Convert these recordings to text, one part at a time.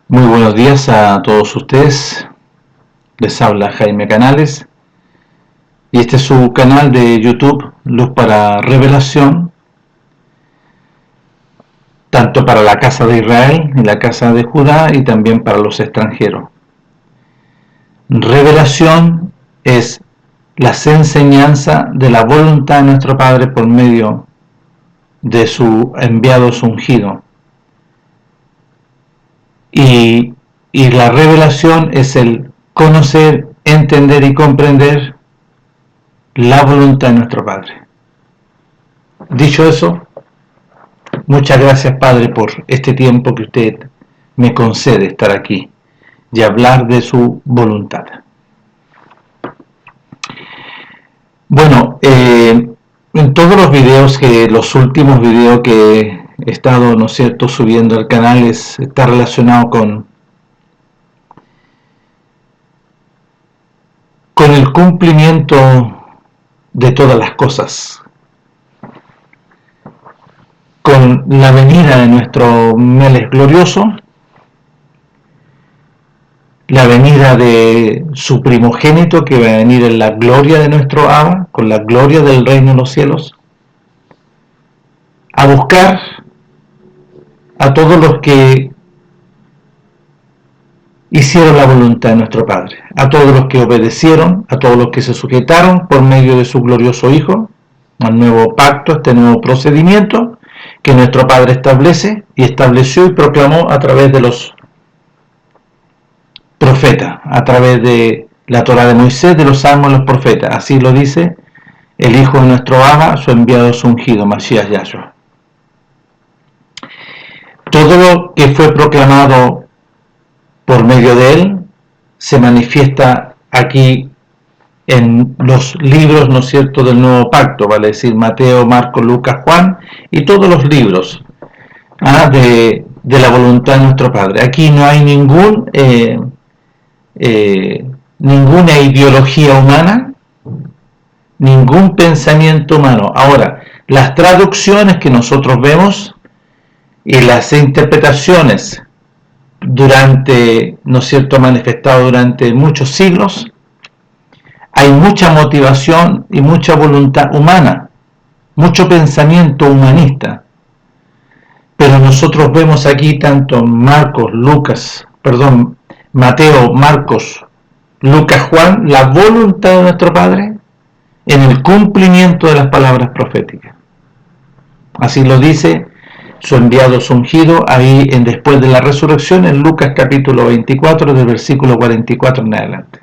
Muy buenos días a todos ustedes. Les habla Jaime Canales y este es su canal de YouTube Luz para Revelación, tanto para la casa de Israel y la casa de Judá y también para los extranjeros. Revelación es las enseñanzas de la voluntad de nuestro Padre por medio de su enviado ungido. Y la revelación es el conocer, entender y comprender la voluntad de nuestro Padre. Dicho eso, muchas gracias, Padre, por este tiempo que usted me concede estar aquí y hablar de su voluntad. Bueno, en todos los videos, los últimos videos que he estado, ¿no es cierto?, subiendo al canal está relacionado con el cumplimiento de todas las cosas, con la venida de nuestro Melech glorioso, la venida de su primogénito que va a venir en la gloria de nuestro Abba, con la gloria del reino de los cielos, a buscar a todos los que hicieron la voluntad de nuestro Padre, a todos los que obedecieron, a todos los que se sujetaron por medio de su glorioso Hijo, al nuevo pacto, este nuevo procedimiento que nuestro Padre establece y estableció y proclamó a través de los profetas, a través de la Torá de Moisés, de los salmos de los profetas. Así lo dice el Hijo de nuestro Abba, su enviado, su ungido, Mashiach Yahshua. Todo lo que fue proclamado por medio de él se manifiesta aquí en los libros, ¿no es cierto?, del nuevo pacto, vale decir Mateo, Marcos, Lucas, Juan y todos los libros de la voluntad de nuestro Padre. Aquí no hay ninguna ideología humana, ningún pensamiento humano. Ahora, las traducciones que nosotros vemos y las interpretaciones durante, ¿no es cierto?, manifestado durante muchos siglos, hay mucha motivación y mucha voluntad humana, mucho pensamiento humanista. Pero nosotros vemos aquí tanto Mateo, Marcos, Lucas, Juan, la voluntad de nuestro Padre en el cumplimiento de las palabras proféticas. Así lo dice su enviado ungido ahí después de la resurrección en Lucas capítulo 24 del versículo 44 en adelante.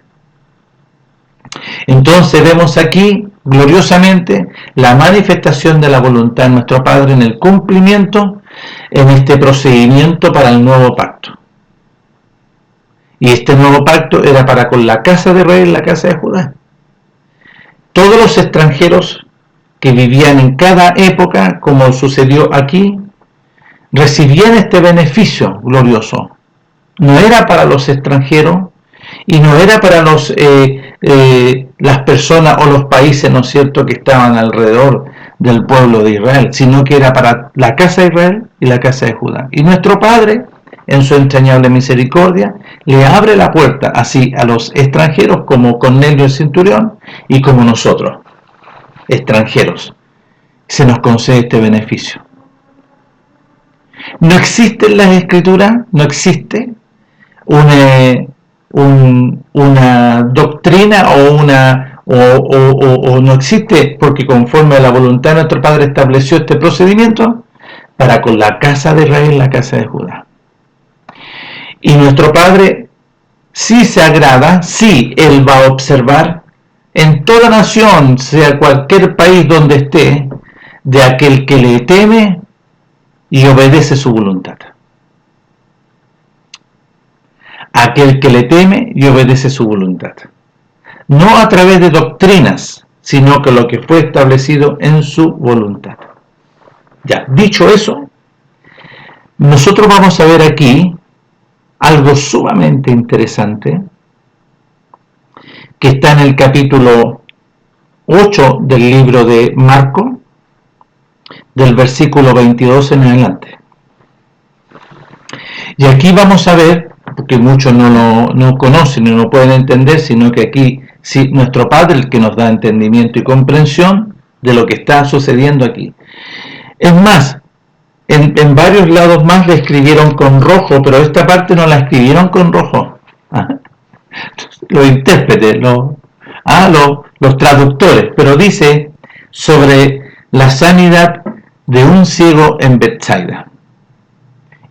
Entonces vemos aquí gloriosamente la manifestación de la voluntad de nuestro Padre en el cumplimiento en este procedimiento para el nuevo pacto. Y este nuevo pacto era para con la casa de Israel y la casa de Judá. Todos los extranjeros que vivían en cada época, como sucedió aquí, recibían este beneficio glorioso. No era para los extranjeros y no era para las personas o los países, ¿no es cierto?, que estaban alrededor del pueblo de Israel, sino que era para la casa de Israel y la casa de Judá. Y nuestro Padre, en su entrañable misericordia, le abre la puerta así a los extranjeros como Cornelio el centurión y como nosotros, extranjeros. Se nos concede este beneficio. No existe en las Escrituras, no existe una doctrina o no existe, porque conforme a la voluntad de nuestro Padre estableció este procedimiento para con la casa de Israel y la casa de Judá. Y nuestro Padre sí se agrada, sí Él va a observar en toda nación, sea cualquier país donde esté, de aquel que le teme y obedece su voluntad. Aquel que le teme y obedece su voluntad. No a través de doctrinas, sino que lo que fue establecido en su voluntad. Ya, dicho eso, nosotros vamos a ver aquí algo sumamente interesante que está en el capítulo 8 del libro de Marcos, del versículo 22 en adelante. Y aquí vamos a ver porque muchos no conocen y no pueden entender, sino que aquí sí, nuestro Padre el que nos da entendimiento y comprensión de lo que está sucediendo aquí. Es más, en varios lados más le escribieron con rojo, pero esta parte no la escribieron con rojo. Los intérpretes, los traductores, pero dice sobre la sanidad de un ciego en Betsaida.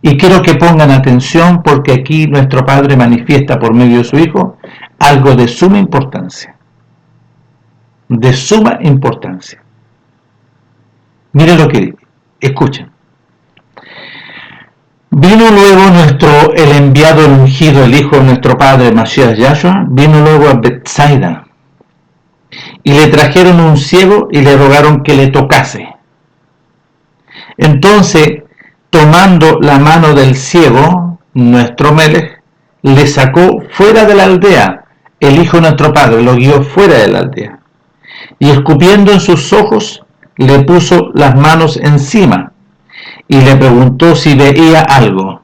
Y quiero que pongan atención porque aquí nuestro Padre manifiesta por medio de su Hijo algo de suma importancia. De suma importancia. Miren lo que dice. Escuchen. Vino luego el enviado, el ungido, el Hijo de nuestro Padre, Mashiach Yahshua, vino luego a Betsaida. Y le trajeron un ciego y le rogaron que le tocase. Entonces, tomando la mano del ciego, nuestro Melech, le sacó fuera de la aldea. El Hijo de nuestro Padre lo guió fuera de la aldea. Y escupiendo en sus ojos, le puso las manos encima y le preguntó si veía algo.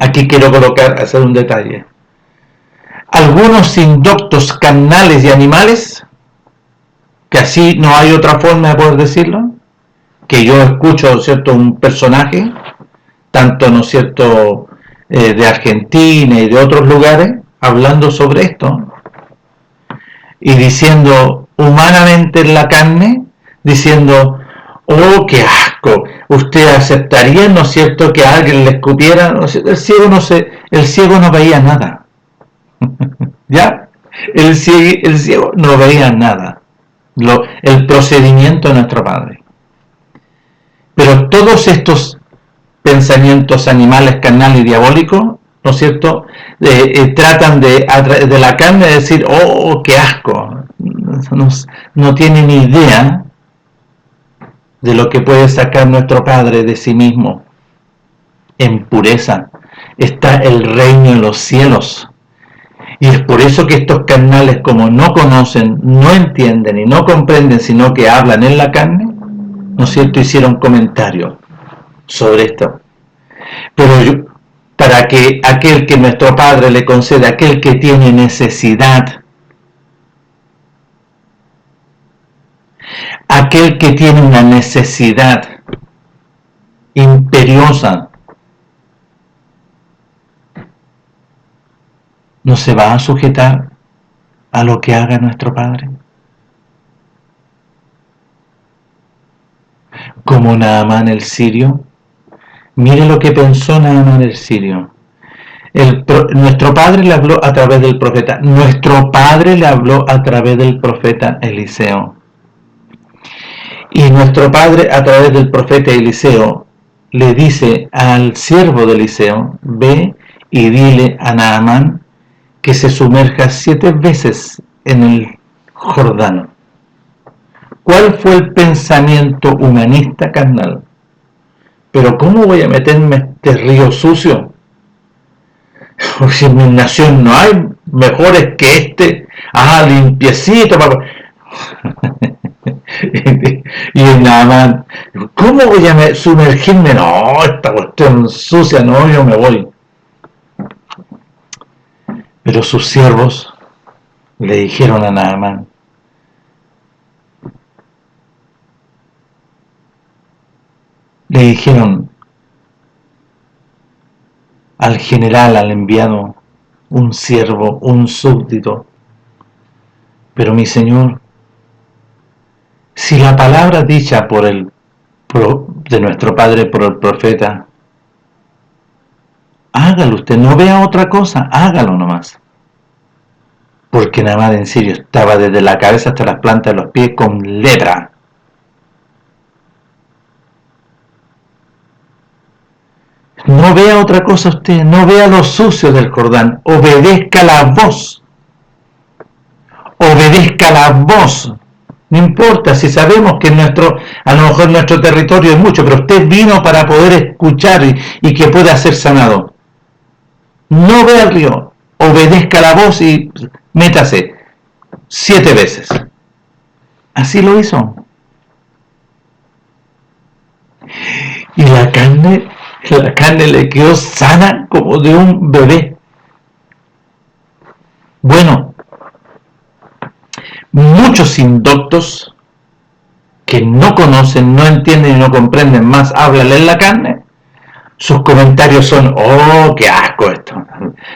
Aquí quiero hacer un detalle. Algunos indoctos carnales y animales, que así no hay otra forma de poder decirlo, que yo escucho, ¿no es cierto?, un personaje, tanto, ¿no es cierto?, de Argentina y de otros lugares, hablando sobre esto, y diciendo humanamente en la carne, diciendo, oh, qué asco, usted aceptaría, ¿no es cierto?, que a alguien le escupiera, ¿no es cierto? El ciego no veía nada, ¿ya? El ciego no veía nada, el procedimiento de nuestro Padre. Pero todos estos pensamientos animales, carnales y diabólicos, ¿no es cierto?, tratan de la carne de decir, oh, qué asco. No tienen idea de lo que puede sacar nuestro Padre de sí mismo. En pureza está el reino de los cielos. Y es por eso que estos carnales, como no conocen, no entienden y no comprenden, sino que hablan en la carne, ¿no es cierto?, hicieron comentarios sobre esto. Pero para que aquel que nuestro Padre le concede, aquel que tiene necesidad, aquel que tiene una necesidad imperiosa, ¿no se va a sujetar a lo que haga nuestro Padre? Como Naamán el sirio. Mire lo que pensó Naamán el sirio. Nuestro Padre le habló a través del profeta. Nuestro Padre le habló a través del profeta Eliseo. Y nuestro Padre a través del profeta Eliseo le dice al siervo de Eliseo, ve y dile a Naamán que se sumerja 7 veces en el Jordán. ¿Cuál fue el pensamiento humanista carnal? Pero ¿cómo voy a meterme en este río sucio? Si en mi nación no hay mejores que este, limpiecito, papá. Y nada más, ¿cómo voy a sumergirme? No, esta cuestión sucia, no, yo me voy. Pero sus siervos le dijeron a Naamán, le dijeron al general, al enviado, un siervo, un súbdito, pero mi señor, si la palabra dicha de nuestro Padre por el profeta, hágalo usted, no vea otra cosa, hágalo nomás. Porque Naamán en serio estaba desde la cabeza hasta las plantas de los pies con lepra. No vea otra cosa usted, no vea lo sucio del Jordán, obedezca la voz. Obedezca la voz. No importa si sabemos que a lo mejor nuestro territorio es mucho, pero usted vino para poder escuchar y que pueda ser sanado. No vea el río, obedezca la voz y métase 7 veces. Así lo hizo. Y la carne La carne le quedó sana como de un bebé. Bueno, muchos indoctos que no conocen, no entienden y no comprenden más, háblale en la carne, sus comentarios son: oh, qué asco esto,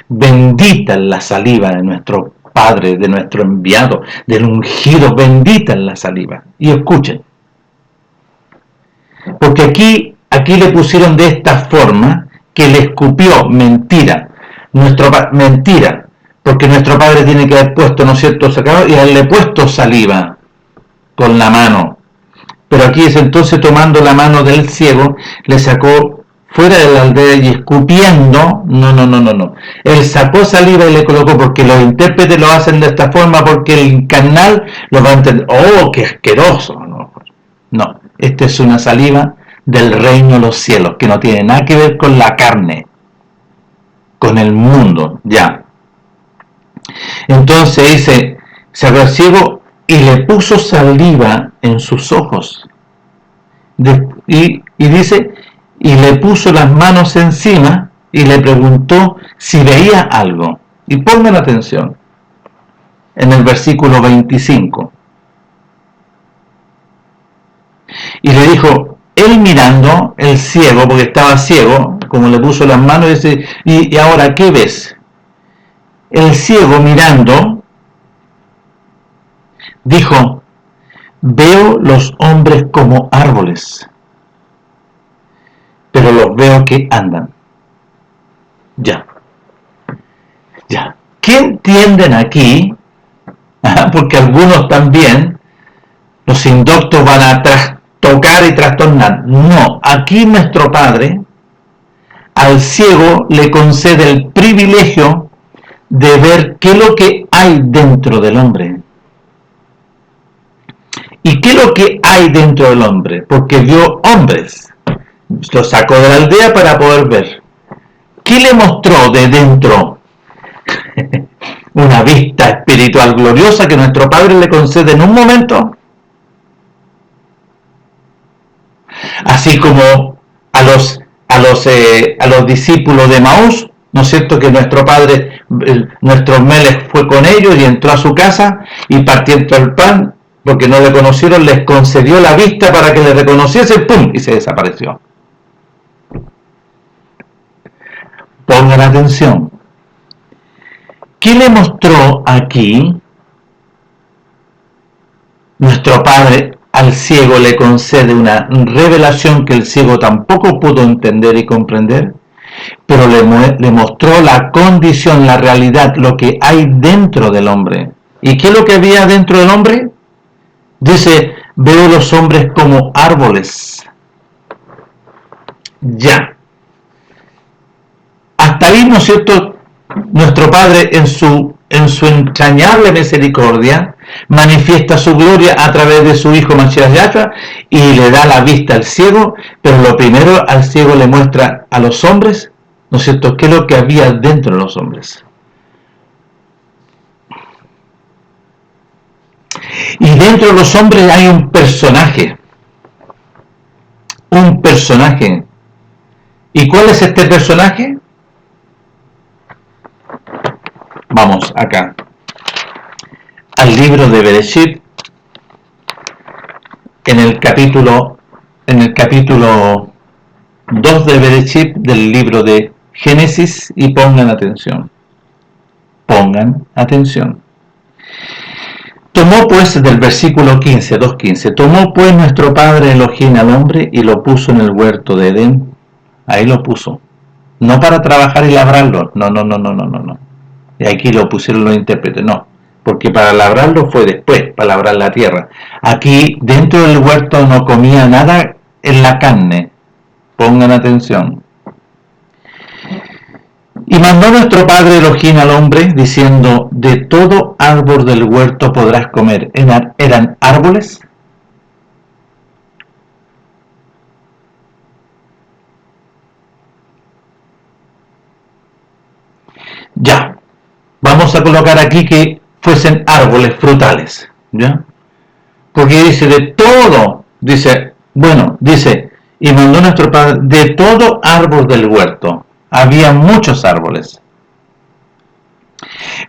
bendita es la saliva de nuestro Padre, de nuestro enviado, del ungido, bendita es la saliva. Y escuchen, porque aquí le pusieron de esta forma, que le escupió mentira, mentira, porque nuestro Padre tiene que haber puesto, ¿no es cierto?, sacado, y haberle puesto saliva con la mano. Pero aquí es entonces, tomando la mano del ciego, le sacó fuera de la aldea y escupiendo, no. Él sacó saliva y le colocó, porque los intérpretes lo hacen de esta forma, porque el carnal lo va a entender. ¡Oh, qué asqueroso! No, esta es una saliva del reino de los cielos, que no tiene nada que ver con la carne, con el mundo, ya. Entonces dice, sacó al ciego y le puso saliva en sus ojos. Y dice, y le puso las manos encima y le preguntó si veía algo. Y pongan atención en el versículo 25. Y le dijo, él mirando, el ciego, porque estaba ciego, como le puso las manos, dice, ¿y ahora qué ves? El ciego mirando dijo, veo los hombres como árboles, pero los veo que andan. Ya. ¿Qué entienden aquí? Porque algunos también, los indoctos, van a trastocar y trastornar. No, aquí nuestro Padre al ciego le concede el privilegio de ver qué es lo que hay dentro del hombre. ¿Y qué es lo que hay dentro del hombre? Porque vio hombres. Lo sacó de la aldea para poder ver. ¿Qué le mostró de dentro? Una vista espiritual gloriosa que nuestro Padre le concede en un momento. Así como a los discípulos de Maús, ¿no es cierto?, que nuestro Padre, nuestro Melech, fue con ellos y entró a su casa y partiendo el pan, porque no le conocieron, les concedió la vista para que le reconociesen, ¡pum!, y se desapareció. Pongan atención. ¿Qué le mostró aquí nuestro Padre? Al ciego le concede una revelación que el ciego tampoco pudo entender y comprender, pero le mostró la condición, la realidad, lo que hay dentro del hombre. ¿Y qué es lo que había dentro del hombre? Dice, veo los hombres como árboles. Ya. Hasta ahí, ¿no es cierto?, nuestro Padre en su entrañable misericordia manifiesta su gloria a través de su Hijo Mashiach Yahshua y le da la vista al ciego, pero lo primero al ciego le muestra a los hombres, ¿no es cierto?, qué es lo que había dentro de los hombres. Y dentro de los hombres hay un personaje. ¿Y cuál es este personaje? Vamos acá al libro de Bereshit, en el capítulo 2 de Bereshit del libro de Génesis, y pongan atención. Tomó pues, del versículo 15, 2.15, tomó pues nuestro Padre Elohim al hombre y lo puso en el huerto de Edén. Ahí lo puso. No para trabajar y labrarlo. No. Y aquí lo pusieron los intérpretes. No. Porque para labrarlo fue después, para labrar la tierra. Aquí, dentro del huerto, no comía nada en la carne. Pongan atención. Y mandó nuestro Padre Elohim al hombre, diciendo, de todo árbol del huerto podrás comer. ¿Eran árboles? Ya. Vamos a colocar aquí que fuesen árboles frutales, ¿ya? Porque dice de todo, dice, y mandó nuestro Padre de todo árbol del huerto. Había muchos árboles.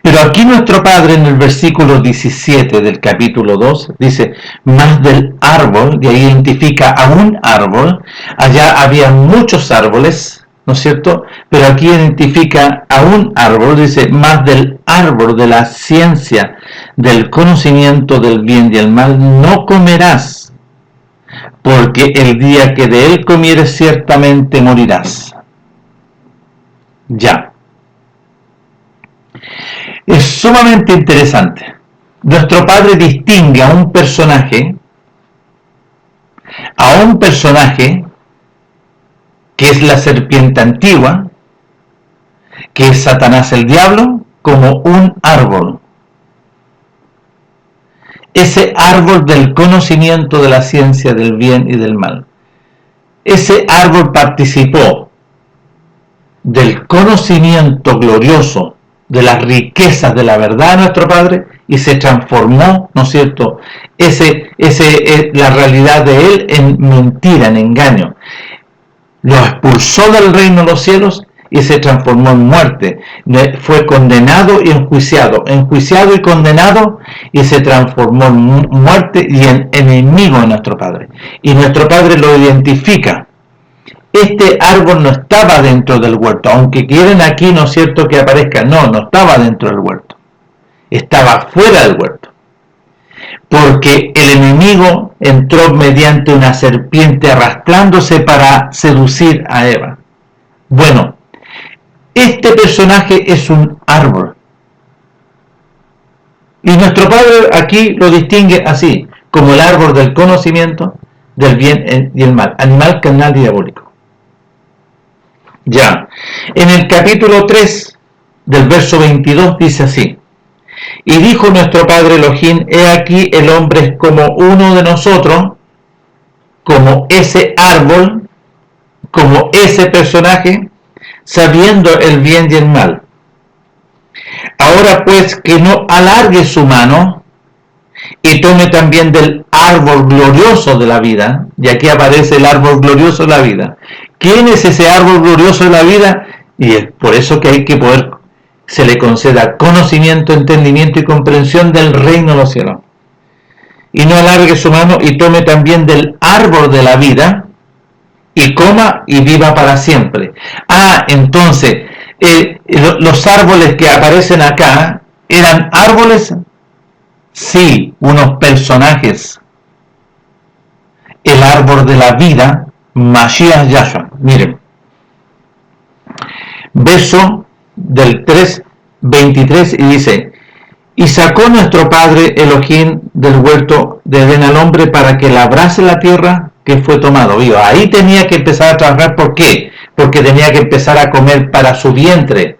Pero aquí nuestro Padre en el versículo 17 del capítulo 2 dice, más del árbol, y ahí identifica a un árbol. Allá había muchos árboles, ¿no es cierto? Pero aquí identifica a un árbol, dice, más del árbol de la ciencia, del conocimiento del bien y el mal, no comerás, porque el día que de él comieres ciertamente morirás. Ya. Es sumamente interesante. Nuestro Padre distingue a un personaje que es la serpiente antigua, que es Satanás el diablo, como un árbol. Ese árbol del conocimiento de la ciencia del bien y del mal. Ese árbol participó del conocimiento glorioso de las riquezas de la verdad de nuestro Padre y se transformó, ¿no es cierto?, la realidad de él en mentira, en engaño. Lo expulsó del reino de los cielos y se transformó en muerte. Fue condenado y enjuiciado y condenado, y se transformó en muerte y en enemigo de nuestro Padre. Y nuestro Padre lo identifica. Este árbol no estaba dentro del huerto, aunque quieren aquí, ¿no es cierto?, que aparezca. No estaba dentro del huerto. Estaba fuera del huerto. Porque el enemigo entró mediante una serpiente arrastrándose para seducir a Eva. Bueno, este personaje es un árbol. Y nuestro Padre aquí lo distingue así, como el árbol del conocimiento del bien y el mal, animal, carnal y diabólico. Ya, en el capítulo 3 del verso 22 dice así: y dijo nuestro Padre Elohim, he aquí el hombre es como uno de nosotros, como ese árbol, como ese personaje, sabiendo el bien y el mal. Ahora pues que no alargue su mano y tome también del árbol glorioso de la vida, y aquí aparece el árbol glorioso de la vida. ¿Quién es ese árbol glorioso de la vida? Y es por eso que hay que poder, se le conceda conocimiento, entendimiento y comprensión del reino de los cielos. Y no alargue su mano y tome también del árbol de la vida y coma y viva para siempre. Entonces, los árboles que aparecen acá, ¿eran árboles? Sí, unos personajes. El árbol de la vida, Mashiach Yahshua. Miren, verso del 3:23, y dice: y sacó nuestro Padre Elohim del huerto de Edén al hombre para que labrase la tierra que fue tomado vivo. Ahí tenía que empezar a trabajar. ¿Por qué? Porque tenía que empezar a comer para su vientre,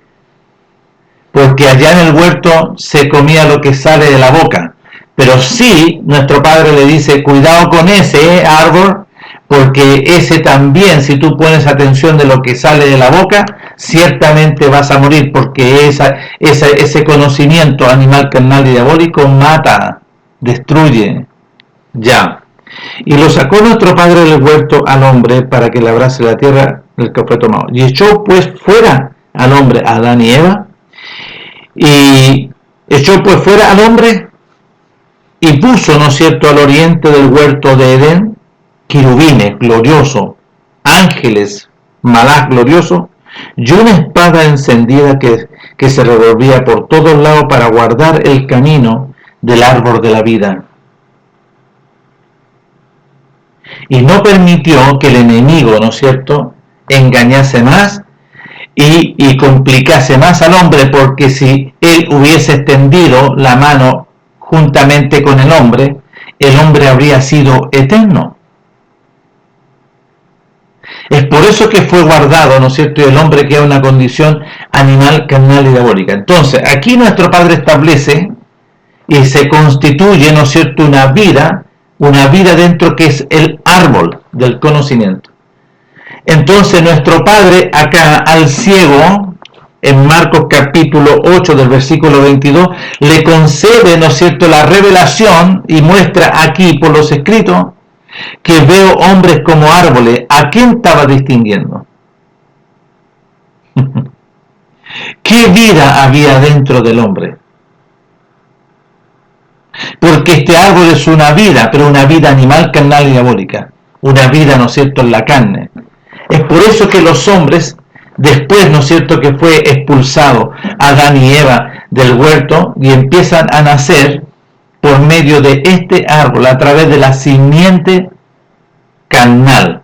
porque allá en el huerto se comía lo que sale de la boca. Pero sí, nuestro Padre le dice, cuidado con ese árbol, porque ese también, si tú pones atención de lo que sale de la boca, ciertamente vas a morir, porque ese conocimiento animal, carnal y diabólico mata, destruye. Ya. Y lo sacó nuestro Padre del huerto al hombre para que labrase la tierra del que fue tomado. Y echó pues fuera al hombre, a Adán y Eva, y echó pues fuera al hombre y puso, ¿no es cierto?, al oriente del huerto de Edén, querubines glorioso, ángeles, malach glorioso, y una espada encendida que se revolvía por todos lados para guardar el camino del árbol de la vida. Y no permitió que el enemigo, ¿no es cierto?, engañase más y complicase más al hombre, porque si él hubiese extendido la mano juntamente con el hombre habría sido eterno. Es por eso que fue guardado, ¿no es cierto?, y el hombre queda en una condición animal, carnal y diabólica. Entonces, aquí nuestro Padre establece y se constituye, ¿no es cierto?, una vida dentro que es el árbol del conocimiento. Entonces, nuestro Padre acá al ciego, en Marcos capítulo 8 del versículo 22, le concede, ¿no es cierto?, la revelación y muestra aquí por los escritos que veo hombres como árboles. ¿a quién estaba distinguiendo? ¿Qué vida había dentro del hombre? Porque este árbol es una vida, pero una vida animal, carnal y diabólica. Una vida, ¿no es cierto?, en la carne. Es por eso que los hombres, después, ¿no es cierto?, que fue expulsado Adán y Eva del huerto y empiezan a nacer por medio de este árbol, a través de la simiente carnal.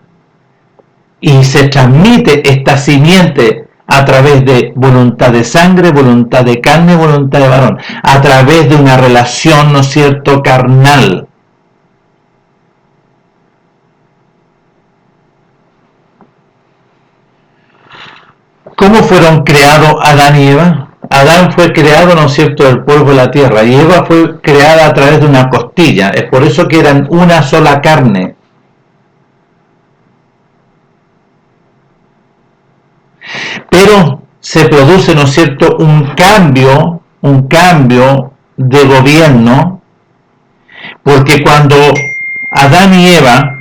Y se transmite esta simiente a través de voluntad de sangre, voluntad de carne, voluntad de varón, a través de una relación, ¿no es cierto?, carnal. ¿Cómo fueron creados Adán y Eva? Adán fue creado, ¿no es cierto?, del polvo de la tierra, y Eva fue creada a través de una costilla. Es por eso que eran una sola carne. Pero se produce, ¿no es cierto?, un cambio de gobierno, porque cuando Adán y Eva,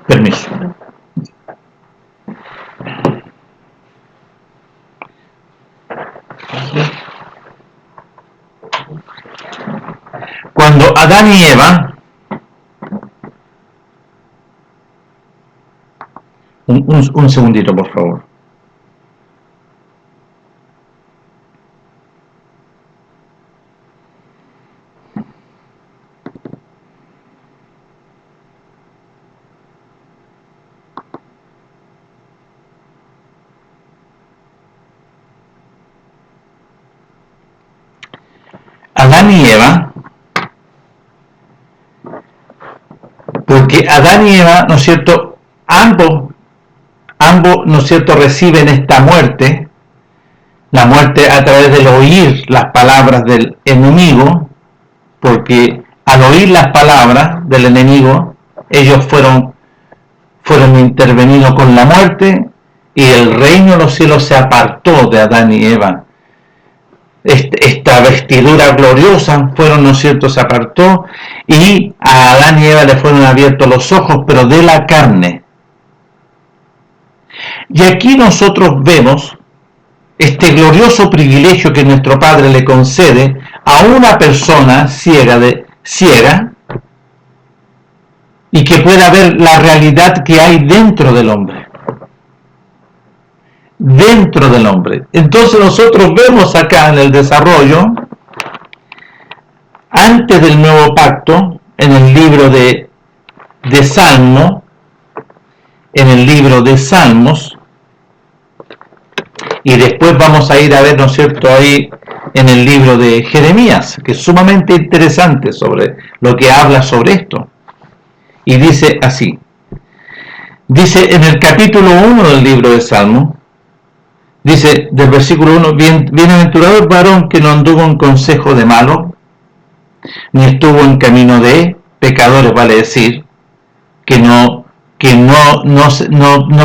permiso, cuando Adán y Eva, un segundito por favor. Adán y Eva, porque Adán y Eva, ¿no es cierto?, ambos, ¿no es cierto?, reciben esta muerte, la muerte a través del oír las palabras del enemigo, porque al oír las palabras del enemigo, ellos fueron intervenidos con la muerte, y el reino de los cielos se apartó de Adán y Eva. Esta vestidura gloriosa fueron, ¿no es cierto?, se apartó, y a Adán y Eva le fueron abiertos los ojos, pero de la carne. Y aquí nosotros vemos este glorioso privilegio que nuestro Padre le concede a una persona ciega y que pueda ver la realidad que hay dentro del hombre. Dentro del hombre. Entonces nosotros vemos acá en el desarrollo, antes del nuevo pacto, en el libro de Salmo, en el libro de Salmos, y después vamos a ir a ver, ¿no es cierto?, ahí en el libro de Jeremías, que es sumamente interesante sobre lo que habla sobre esto. Y dice así, dice en el capítulo 1 del libro de Salmos, dice del versículo 1, bienaventurado el varón que no anduvo en consejo de malo, ni estuvo en camino de pecadores, vale decir, que no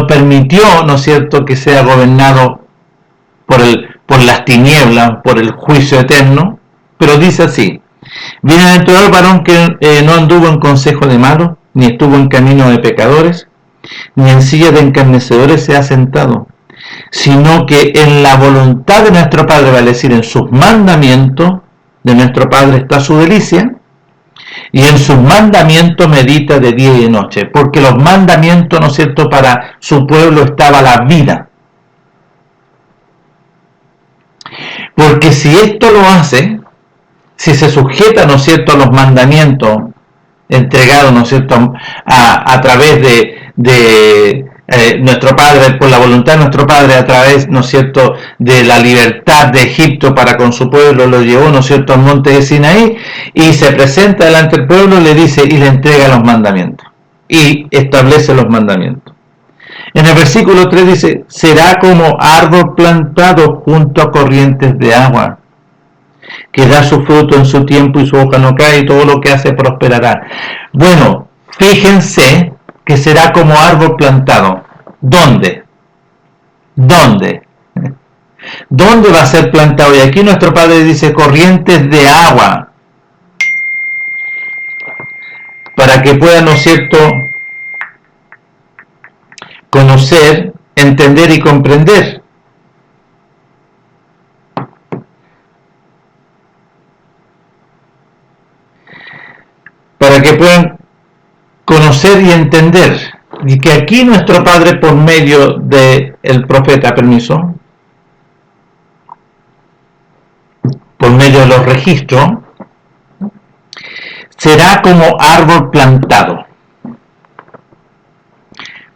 permitió, ¿no es cierto?, que sea gobernado por las tinieblas, por el juicio eterno, pero dice así, bienaventurado el varón que no anduvo en consejo de malos, ni estuvo en camino de pecadores, ni en silla de escarnecedores se ha sentado, sino que en la voluntad de nuestro Padre, vale decir, en sus mandamientos de nuestro Padre está su delicia, y en sus mandamientos medita de día y de noche, porque los mandamientos, ¿no es cierto?, para su pueblo estaba la vida. Porque si esto lo hace, si se sujeta, ¿no es cierto?, a los mandamientos entregados, ¿no es cierto?, a través de nuestro Padre, por la voluntad de nuestro Padre, a través, ¿no es cierto?, de la libertad de Egipto para con su pueblo, lo llevó, ¿no es cierto?, al monte de Sinaí, y se presenta delante del pueblo, le dice, y le entrega los mandamientos, y establece los mandamientos. En el versículo 3 dice, será como árbol plantado junto a corrientes de agua, que da su fruto en su tiempo y su hoja no cae, y todo lo que hace prosperará. Bueno, fíjense que será como árbol plantado. ¿Dónde? ¿Dónde? ¿Dónde va a ser plantado? Y aquí nuestro Padre dice corrientes de agua, para que pueda, ¿no es cierto?, conocer, entender y comprender. Para que puedan conocer y entender. Y que aquí nuestro Padre, por medio del profeta, permiso, por medio de los registros, será como árbol plantado,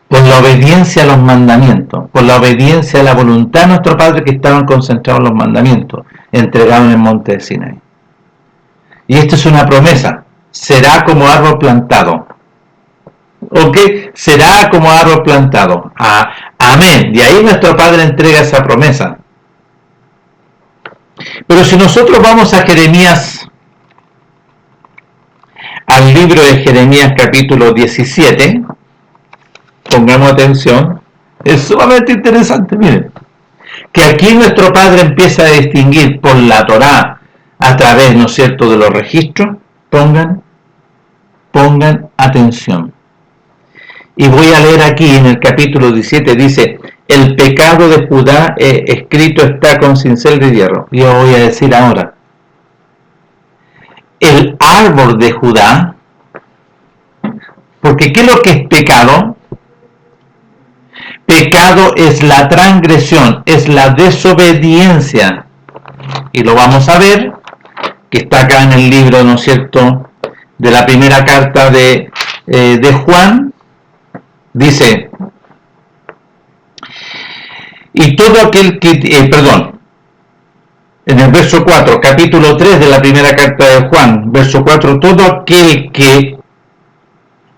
por la obediencia a los mandamientos, por la obediencia a la voluntad de nuestro Padre, que estaban concentrados en los mandamientos, entregados en el monte de Sinaí. Y esta es una promesa, será como árbol plantado. ¿Ok? Será como árbol plantado. Amén. Y ahí nuestro Padre entrega esa promesa. Pero si nosotros vamos a Jeremías, al libro de Jeremías capítulo 17, pongamos atención, es sumamente interesante, miren, que aquí nuestro Padre empieza a distinguir por la Torá a través, ¿no es cierto?, de los registros. Pongan atención. Y voy a leer aquí en el capítulo 17, dice, el pecado de Judá escrito está con cincel de hierro. Yo voy a decir ahora, el árbol de Judá, porque ¿qué es lo que es pecado? Pecado es la transgresión, es la desobediencia. Y lo vamos a ver, que está acá en el libro, ¿no es cierto?, de la primera carta de Juan. Dice, y todo aquel que, en el verso 4, capítulo 3 de la primera carta de Juan, verso 4, todo aquel que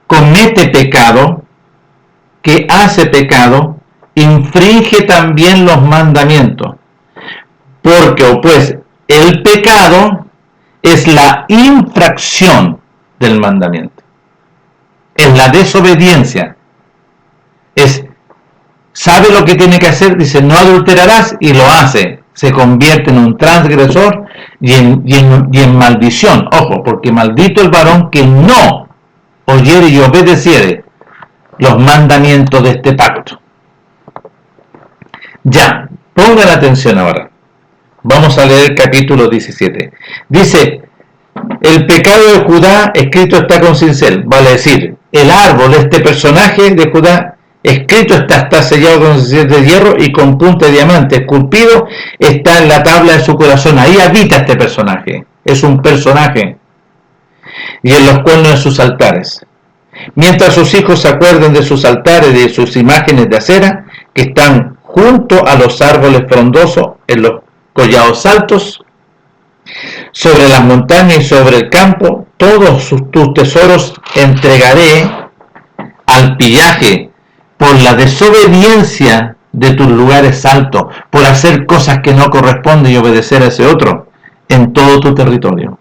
comete pecado, que hace pecado, infringe también los mandamientos. Porque, o pues, el pecado es la infracción del mandamiento. Es la desobediencia. Sabe lo que tiene que hacer, dice, no adulterarás, y lo hace. Se convierte en un transgresor y en maldición. Ojo, porque maldito el varón que no oyere y obedeciere los mandamientos de este pacto. Ya, pongan atención ahora. Vamos a leer el capítulo 17. Dice, el pecado de Judá escrito está con cincel, vale decir, el árbol, este personaje de Judá, escrito está sellado con cincel de hierro y con punta de diamante, esculpido está en la tabla de su corazón. Ahí habita este personaje, es un personaje, y en los cuernos de sus altares. Mientras sus hijos se acuerden de sus altares y de sus imágenes de acera, que están junto a los árboles frondosos, en los collados altos, sobre las montañas y sobre el campo, todos tus tesoros entregaré al pillaje por la desobediencia de tus lugares altos, por hacer cosas que no corresponden y obedecer a ese otro en todo tu territorio.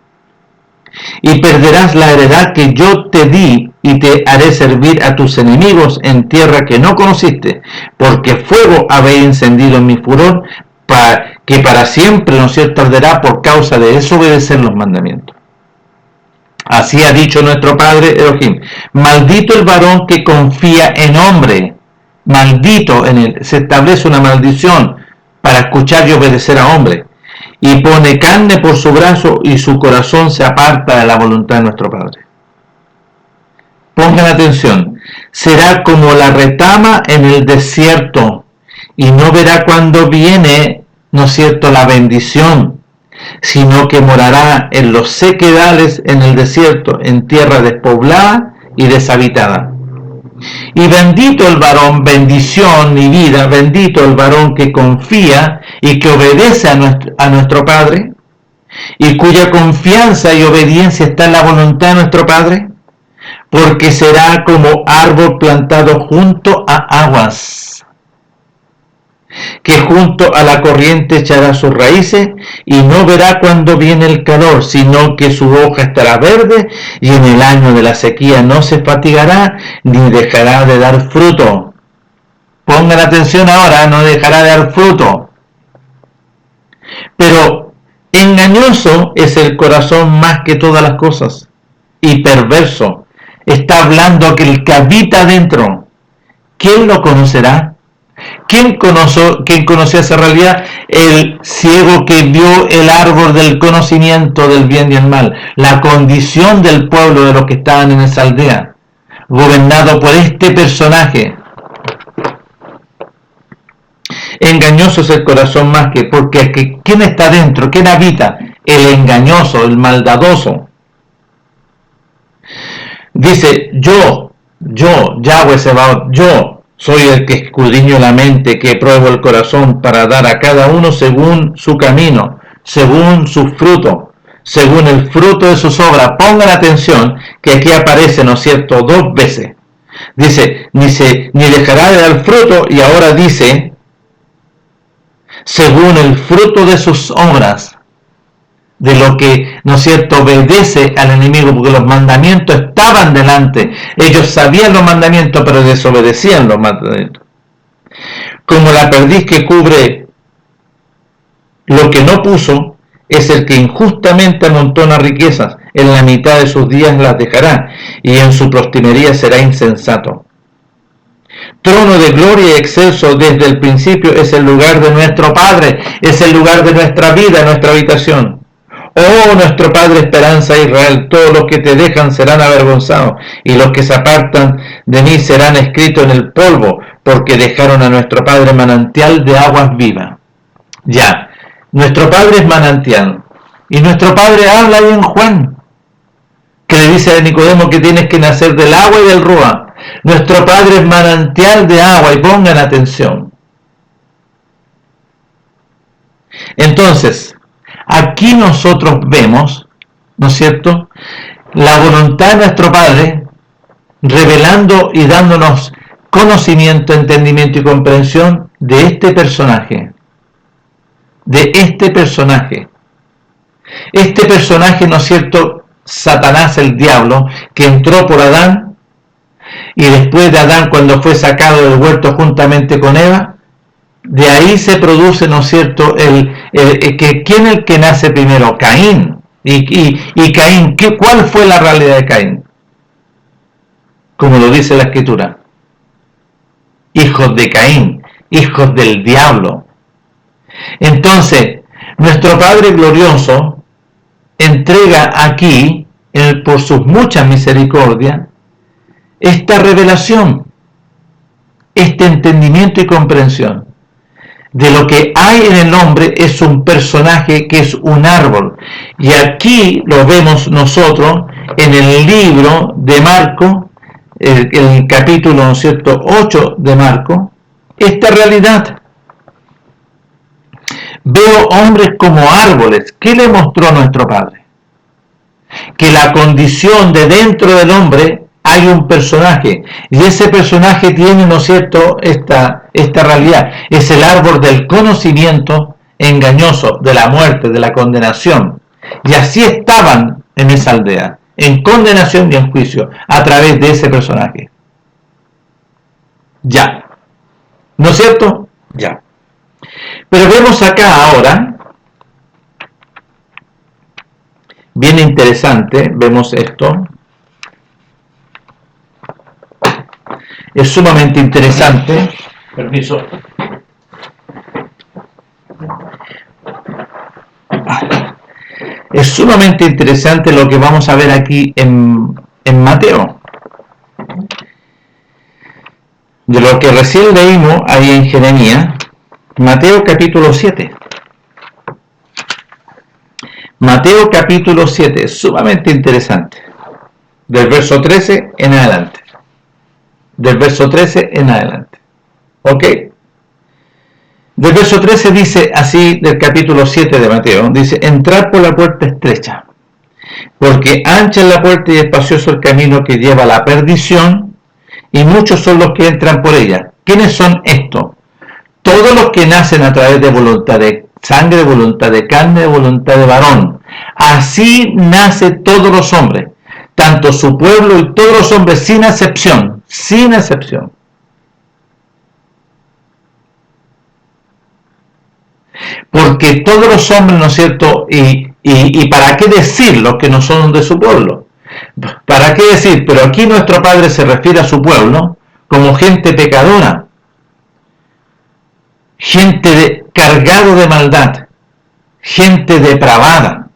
Y perderás la heredad que yo te di y te haré servir a tus enemigos en tierra que no conociste, porque fuego habéis encendido en mi furor, que para siempre, ¿no es cierto?, arderá por causa de desobedecer los mandamientos. Así ha dicho nuestro Padre Elohim, maldito el varón que confía en hombre, maldito en él, se establece una maldición para escuchar y obedecer a hombre, y pone carne por su brazo y su corazón se aparta de la voluntad de nuestro Padre. Pongan atención, será como la retama en el desierto, y no verá cuando viene, ¿no es cierto?, la bendición, sino que morará en los sequedales en el desierto, en tierra despoblada y deshabitada. Y bendito el varón, bendición y vida, bendito el varón que confía y que obedece a nuestro Padre, y cuya confianza y obediencia está en la voluntad de nuestro Padre, porque será como árbol plantado junto a aguas, que junto a la corriente echará sus raíces y no verá cuando viene el calor, sino que su hoja estará verde y en el año de la sequía no se fatigará ni dejará de dar fruto. Pongan atención ahora, no dejará de dar fruto. Pero engañoso es el corazón más que todas las cosas y perverso. Está hablando aquel que habita dentro. ¿quién lo conocerá? ¿Quién conoció esa realidad? El ciego que vio el árbol del conocimiento del bien y el mal, la condición del pueblo de los que estaban en esa aldea, gobernado por este personaje. Engañoso es el corazón más que, porque ¿quién está dentro? ¿Quién habita? El engañoso, el maldadoso. Dice, yo, Yahweh Sebaot, yo soy el que escudriño la mente, que pruebo el corazón para dar a cada uno según su camino, según su fruto, según el fruto de sus obras. Pongan atención que aquí aparece, ¿no es cierto?, 2 veces. Dice, ni dejará de dar fruto, y ahora dice, según el fruto de sus obras, de lo que, ¿no es cierto?, obedece al enemigo, porque los mandamientos estaban delante. Ellos sabían los mandamientos, pero desobedecían los mandamientos. Como la perdiz que cubre lo que no puso, es el que injustamente amontona riquezas, en la mitad de sus días las dejará, y en su postrimería será insensato. Trono de gloria y excelso desde el principio es el lugar de nuestro Padre, es el lugar de nuestra vida, nuestra habitación. Oh, nuestro Padre, esperanza de Israel, todos los que te dejan serán avergonzados, y los que se apartan de mí serán escritos en el polvo, porque dejaron a nuestro Padre manantial de aguas vivas. Ya, nuestro Padre es manantial, y nuestro Padre habla ahí en Juan, que le dice a Nicodemo que tienes que nacer del agua y del Ruá. Nuestro Padre es manantial de agua, y pongan atención. Entonces, aquí nosotros vemos, ¿no es cierto?, la voluntad de nuestro Padre revelando y dándonos conocimiento, entendimiento y comprensión de este personaje. Este personaje, ¿no es cierto?, Satanás, el diablo, que entró por Adán, y después de Adán, cuando fue sacado del huerto juntamente con Eva, de ahí se produce, ¿no es cierto?, ¿quién es el que nace primero? Caín. Y Caín, ¿cuál fue la realidad de Caín? Como lo dice la Escritura. Hijos de Caín, hijos del diablo. Entonces, nuestro Padre glorioso entrega aquí, por sus muchas misericordias, esta revelación, este entendimiento y comprensión de lo que hay en el hombre. Es un personaje que es un árbol, y aquí lo vemos nosotros en el libro de Marco, el capítulo, ¿no es cierto?, 8 de Marco, esta realidad. Veo hombres como árboles. ¿Qué le mostró nuestro Padre? Que la condición de dentro del hombre hay un personaje, y ese personaje tiene, ¿no es cierto?, esta realidad. Es el árbol del conocimiento engañoso, de la muerte, de la condenación. Y así estaban en esa aldea, en condenación y en juicio, a través de ese personaje. Ya. ¿No es cierto? Ya. Pero vemos acá ahora, bien interesante, vemos esto. Es sumamente interesante. Permiso. Es sumamente interesante lo que vamos a ver aquí en Mateo. De lo que recién leímos ahí en Jeremías, Mateo capítulo 7. Mateo capítulo 7, es sumamente interesante. Del verso 13 en adelante. Del verso 13 en adelante. ¿Ok? Del verso 13 dice así, del capítulo 7 de Mateo, dice: entrad por la puerta estrecha, porque ancha es la puerta y espacioso el camino que lleva a la perdición, y muchos son los que entran por ella. ¿Quiénes son estos? Todos los que nacen a través de voluntad de sangre, de voluntad de carne, de voluntad de varón. Así nace todos los hombres, tanto su pueblo y todos los hombres, sin excepción, sin excepción. Porque todos los hombres, ¿no es cierto? Y ¿para qué decir los que no son de su pueblo? ¿Para qué decir? Pero aquí nuestro Padre se refiere a su pueblo como gente pecadora, gente cargado de maldad, gente depravada.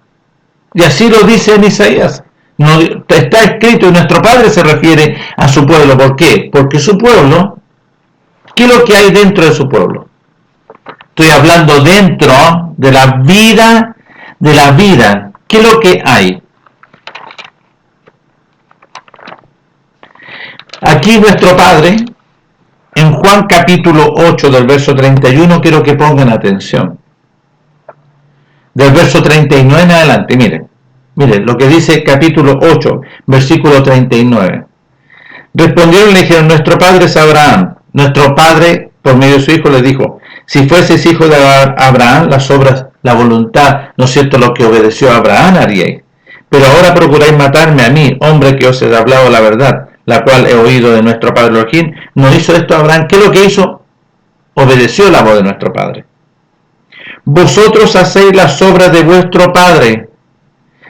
Y así lo dice en Isaías. No, está escrito, y nuestro Padre se refiere a su pueblo. ¿Por qué? Porque su pueblo, ¿qué es lo que hay dentro de su pueblo? Estoy hablando dentro de la vida, ¿qué es lo que hay? Aquí nuestro Padre, en Juan capítulo 8 del verso 31, quiero que pongan atención. Del verso 39 en adelante, miren lo que dice capítulo 8, versículo 39. Respondieron y le dijeron, nuestro padre es Abraham. Nuestro padre, por medio de su hijo, le dijo, si fueses hijo de Abraham, las obras, la voluntad, ¿no es cierto?, lo que obedeció a Abraham haríais. Pero ahora procuráis matarme a mí, hombre que os he hablado la verdad, la cual he oído de nuestro padre Elohim. ¿No hizo esto Abraham? ¿Qué es lo que hizo? Obedeció la voz de nuestro padre. Vosotros hacéis las obras de vuestro padre.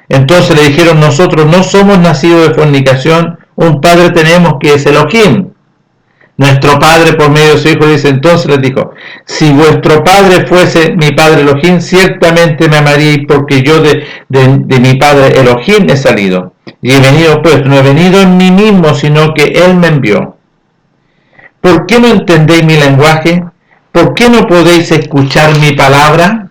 Entonces le dijeron, nosotros no somos nacidos de fornicación, un padre tenemos que es Elohim. Nuestro padre por medio de su hijo dice, entonces les dijo, si vuestro padre fuese mi padre Elohim, ciertamente me amaríais, porque yo de mi padre Elohim he salido. Y he venido pues, no he venido en mí mismo, sino que él me envió. ¿Por qué no entendéis mi lenguaje? ¿Por qué no podéis escuchar mi palabra?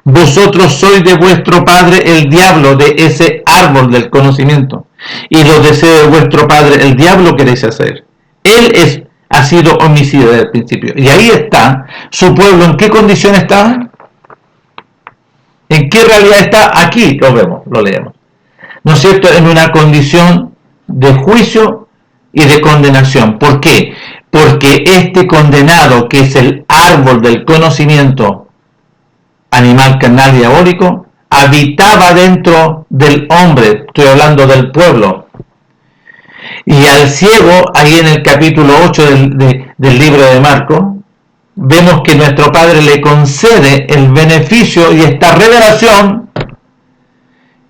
Vosotros sois de vuestro padre el diablo, de ese árbol del conocimiento, y los deseos de vuestro padre el diablo queréis hacer. Él ha sido homicida desde el principio. Y ahí está su pueblo. ¿En qué condición está? ¿En qué realidad está? Aquí lo vemos, lo leemos. ¿No es cierto? En una condición de juicio y de condenación. ¿Por qué? Porque este condenado, que es el árbol del conocimiento, animal carnal diabólico, habitaba dentro del hombre. Estoy hablando del pueblo. Y al ciego, ahí en el capítulo 8 del libro de Marcos, vemos que nuestro Padre le concede el beneficio y esta revelación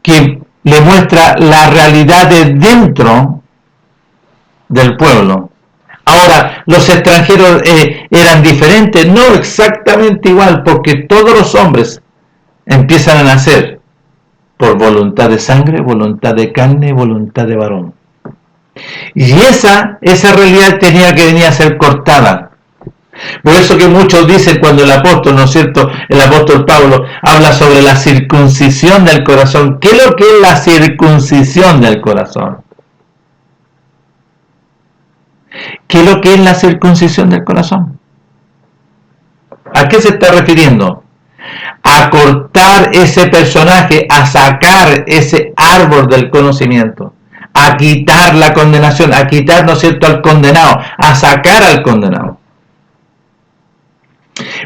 que le muestra la realidad de dentro del pueblo. Ahora, los extranjeros eran diferentes, no exactamente igual, porque todos los hombres empiezan a nacer por voluntad de sangre, voluntad de carne, voluntad de varón. Y esa realidad tenía que venir a ser cortada. Por eso que muchos dicen cuando el apóstol, ¿no es cierto?, el apóstol Pablo habla sobre la circuncisión del corazón. ¿Qué es lo que es la circuncisión del corazón? ¿Qué es lo que es la circuncisión del corazón? ¿A qué se está refiriendo? A cortar ese personaje, a sacar ese árbol del conocimiento, a quitar la condenación, a quitar, ¿no es cierto?, al condenado, a sacar al condenado.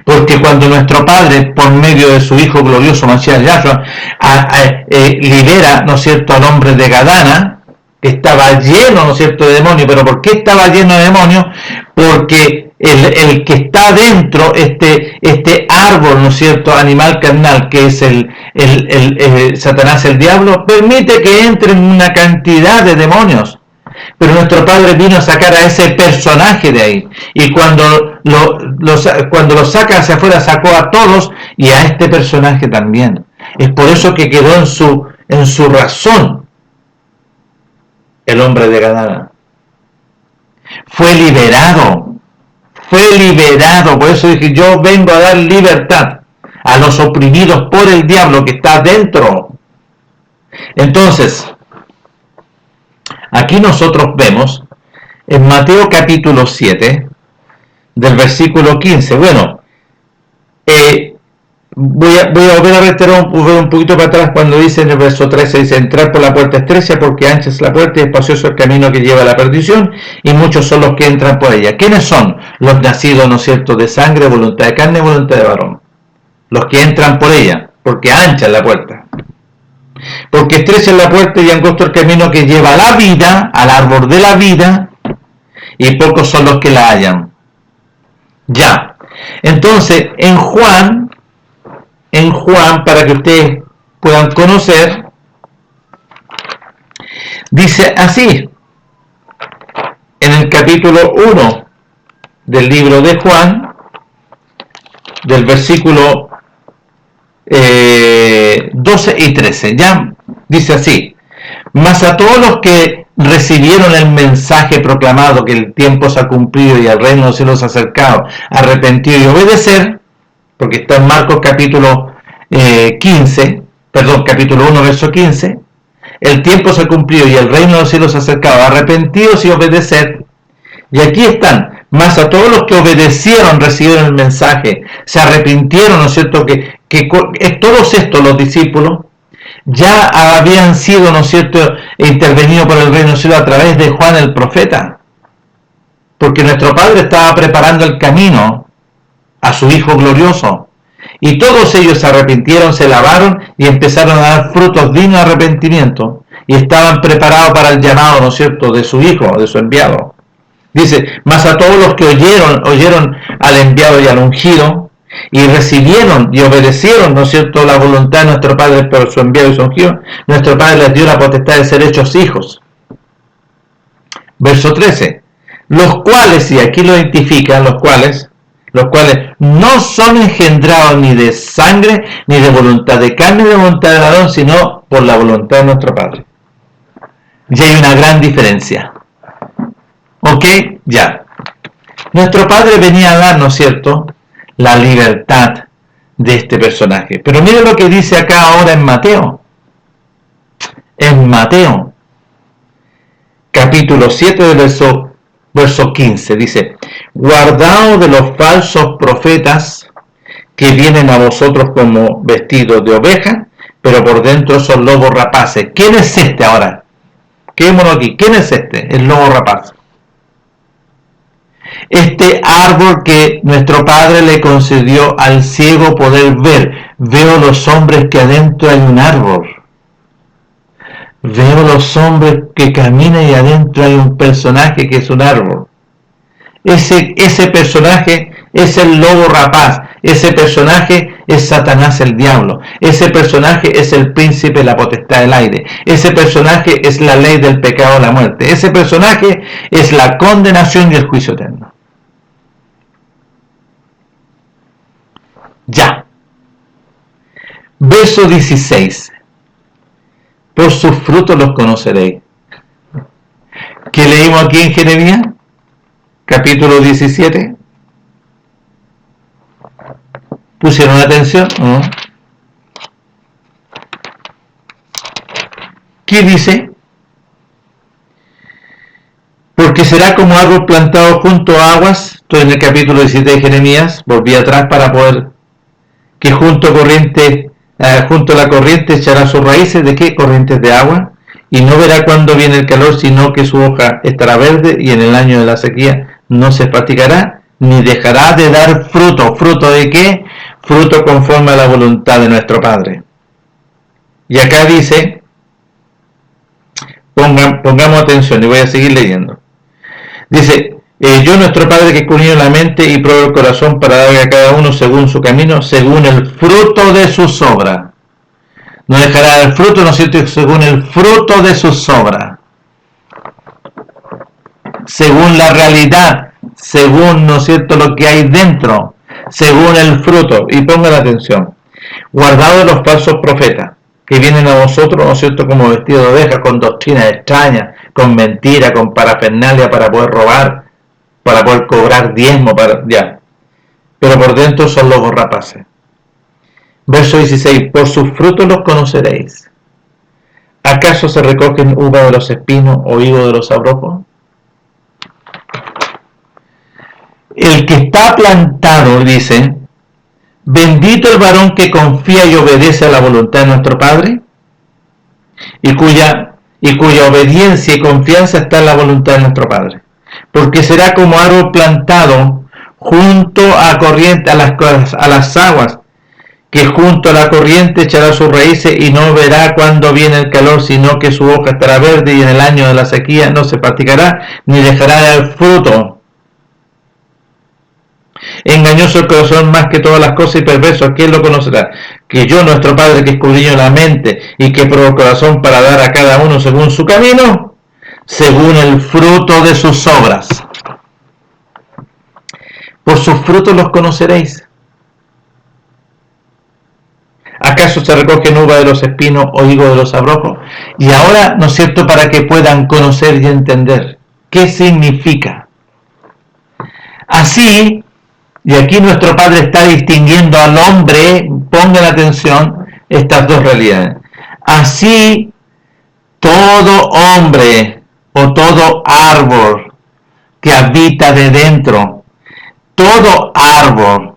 Porque cuando nuestro Padre, por medio de su Hijo glorioso, Mashiach Yahshua, libera, ¿no es cierto?, al hombre de Gadana, que estaba lleno, ¿no es cierto?, de demonios. ¿Pero por qué estaba lleno de demonios? Porque el que está dentro, este árbol, ¿no es cierto?, animal carnal, que es el Satanás, el diablo, permite que entren una cantidad de demonios. Pero nuestro Padre vino a sacar a ese personaje de ahí. Y cuando lo saca hacia afuera, sacó a todos y a este personaje también. Es por eso que quedó en su razón el hombre de Gadara. Fue liberado. Por eso dije, yo vengo a dar libertad a los oprimidos por el diablo que está dentro. Entonces, aquí nosotros vemos en Mateo capítulo 7, del versículo 15. Bueno, voy a volver a reiterar un poquito para atrás cuando dice en el verso 13, dice, entrar por la puerta estrecha, porque ancha es la puerta y espacioso el camino que lleva a la perdición, y muchos son los que entran por ella. ¿Quiénes son? Los nacidos, ¿no es cierto?, de sangre, voluntad de carne, voluntad de varón. Los que entran por ella, porque ancha es la puerta. Porque estrecha es la puerta y angosto el camino que lleva a la vida, al árbol de la vida, y pocos son los que la hallan. Ya. Entonces, en Juan, para que ustedes puedan conocer, dice así, en el capítulo 1 del libro de Juan, del versículo 12 y 13. Ya dice así: mas a todos los que recibieron el mensaje proclamado, que el tiempo se ha cumplido y el reino de los cielos se ha acercado, arrepentido y obedecer, porque está en Marcos capítulo capítulo 1 verso 15, el tiempo se cumplió y el reino de los cielos se ha acercado, arrepentidos y obedecer. Y aquí están: mas a todos los que obedecieron, recibieron el mensaje, se arrepintieron, ¿no es cierto? Que todos estos, los discípulos, ya habían sido, ¿no es cierto?, intervenidos por el reino de los cielos a través de Juan el profeta, porque nuestro Padre estaba preparando el camino a su Hijo glorioso, y todos ellos se arrepintieron, se lavaron y empezaron a dar frutos dignos de arrepentimiento, y estaban preparados para el llamado, ¿no es cierto?, de su Hijo, de su enviado. Dice: mas a todos los que oyeron al enviado y al ungido, y recibieron y obedecieron, ¿no es cierto?, la voluntad de nuestro Padre por su enviado y su ungido, nuestro Padre les dio la potestad de ser hechos hijos. Verso 13: los cuales, y aquí lo identifican, los cuales no son engendrados ni de sangre, ni de voluntad de carne, ni de voluntad de varón, sino por la voluntad de nuestro Padre. Y hay una gran diferencia. ¿Ok? Ya. Nuestro Padre venía a dar, ¿no es cierto?, la libertad de este personaje. Pero mire lo que dice acá ahora en Mateo. En Mateo, capítulo 7, del verso 15, dice: guardaos de los falsos profetas que vienen a vosotros como vestidos de oveja, pero por dentro son lobos rapaces. ¿Quién es este ahora? Quedémonos aquí. ¿Quién es este? El lobo rapaz. Este árbol que nuestro Padre le concedió al ciego poder ver. Veo los hombres que adentro hay un árbol. Veo los hombres que caminan y adentro hay un personaje que es un árbol. Ese personaje es el lobo rapaz. Ese personaje es Satanás el diablo. Ese personaje es el príncipe de la potestad del aire. Ese personaje es la ley del pecado de la muerte. Ese personaje es la condenación y el juicio eterno. Ya. Verso 16. Por sus frutos los conoceréis. ¿Qué leímos aquí en Jeremías? Capítulo 17. ¿Pusieron atención? ¿No? ¿Qué dice? Porque será como árbol plantado junto a aguas. Estoy en el capítulo 17 de Jeremías. Volví atrás para poder... que junto a la corriente echará sus raíces. ¿De qué? Corrientes de agua. Y no verá cuando viene el calor, sino que su hoja estará verde, y en el año de la sequía no se fatigará, ni dejará de dar fruto. ¿Fruto de qué? Fruto conforme a la voluntad de nuestro Padre. Y acá dice, pongamos atención y voy a seguir leyendo. Dice: yo, nuestro Padre, que escudriño la mente y pruebo el corazón para darle a cada uno según su camino, según el fruto de sus obras. No dejará el fruto, ¿no es cierto?, según el fruto de sus obras. Según la realidad, según, ¿no es cierto?, lo que hay dentro, según el fruto. Y pongan atención: guardado de los falsos profetas que vienen a vosotros, ¿no es cierto?, como vestidos de ovejas, con doctrinas extrañas, con mentira, con parafernalia para poder robar, para poder cobrar diezmo, pero por dentro son lobos rapaces. Verso 16: por sus frutos los conoceréis. ¿Acaso se recogen uva de los espinos o higo de los abrojos? El que está plantado, dice: bendito el varón que confía y obedece a la voluntad de nuestro Padre, y cuya obediencia y confianza está en la voluntad de nuestro Padre. Porque será como árbol plantado junto a corriente, a las aguas, que junto a la corriente echará sus raíces y no verá cuando viene el calor, sino que su hoja estará verde, y en el año de la sequía no se fatigará, ni dejará de dar fruto. Engañoso el corazón más que todas las cosas y perverso, ¿quién lo conocerá? Que yo, nuestro Padre, que escudriño la mente y que pruebo el corazón para dar a cada uno según su camino, según el fruto de sus obras. Por sus frutos los conoceréis. ¿Acaso se recogen uva de los espinos o higo de los abrojos? Y ahora, ¿no es cierto?, para que puedan conocer y entender qué significa. Así, y aquí nuestro Padre está distinguiendo al hombre, pongan atención, estas dos realidades. Así, todo hombre o todo árbol que habita de dentro, todo árbol,